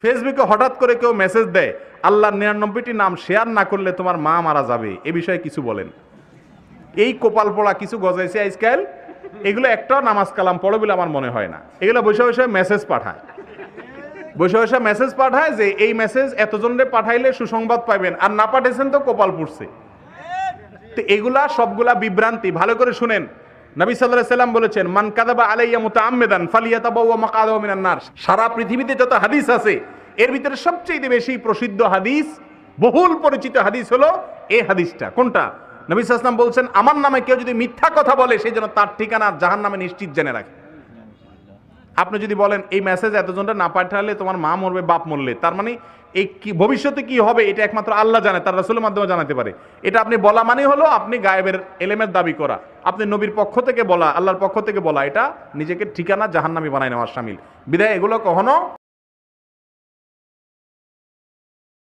ফেসবুকে হঠাৎ করে কেউ মেসেজ দেয় আল্লাহর 99টি নাম শেয়ার না করলে তোমার মা মারা যাবে, এ বিষয়ে কিছু বলেন। এই কোপাল পড়া কিছু গজাইছে আজকাল, এগুলো একটাও নামাজ কালাম পড়ে বলে আমার মনে হয় না। এগুলো বসে বসে মেসেজ পাঠায়, বসে বসে মেসেজ পাঠায় যে এই মেসেজ এতজনরে পাঠাইলে সুসংবাদ পাইবেন, আর না পাঠাইছেন তো কপাল পুড়ছে। তো এগুলা সবগুলা বিভ্রান্তি। ভালো করে শুনেন, নবী সাল্লাল্লাহু আলাইহি সাল্লাম বলেছেন, মান কাযাবা আলাইয়া মুতাআম্মিদান ফালিয়াতাবাওয়া মাকআদাহু মিনান নার। সারা পৃথিবীতে যত হাদিস আছে এর ভিতরে সবচেয়ে বেশি প্রসিদ্ধ হাদিস, বহুল পরিচিত হাদিস হলো এই হাদিসটা। কোনটা? নবী সাল্লাল্লাহু আলাইহি ওয়াসাল্লাম বলছেন, আমার নামে কেউ যদি মিথ্যা কথা বলে সেই জন্য তার ঠিকানা জাহান্নামে নিশ্চিত জেনে রাখে। আপনি যদি বলেন এই মেসেজ এতজনটা না পাঠালে তোমার মা মরবে, বাপ মরলে, তার মানে এই কি ভবিষ্যতে কি হবে এটা একমাত্র আল্লাহ জানে, তার রাসূলের মাধ্যমে জানাতে পারে। এটা আপনি বলা মানে হলো আপনি গায়েবের এলেমের দাবি করা, আপনি নবীর পক্ষ থেকে বলা, আল্লাহর পক্ষ থেকে বলা, এটা নিজেকে ঠিকানা জাহান্নামী বানায় নেওয়ার শামিল। বিধায় এগুলো কখনো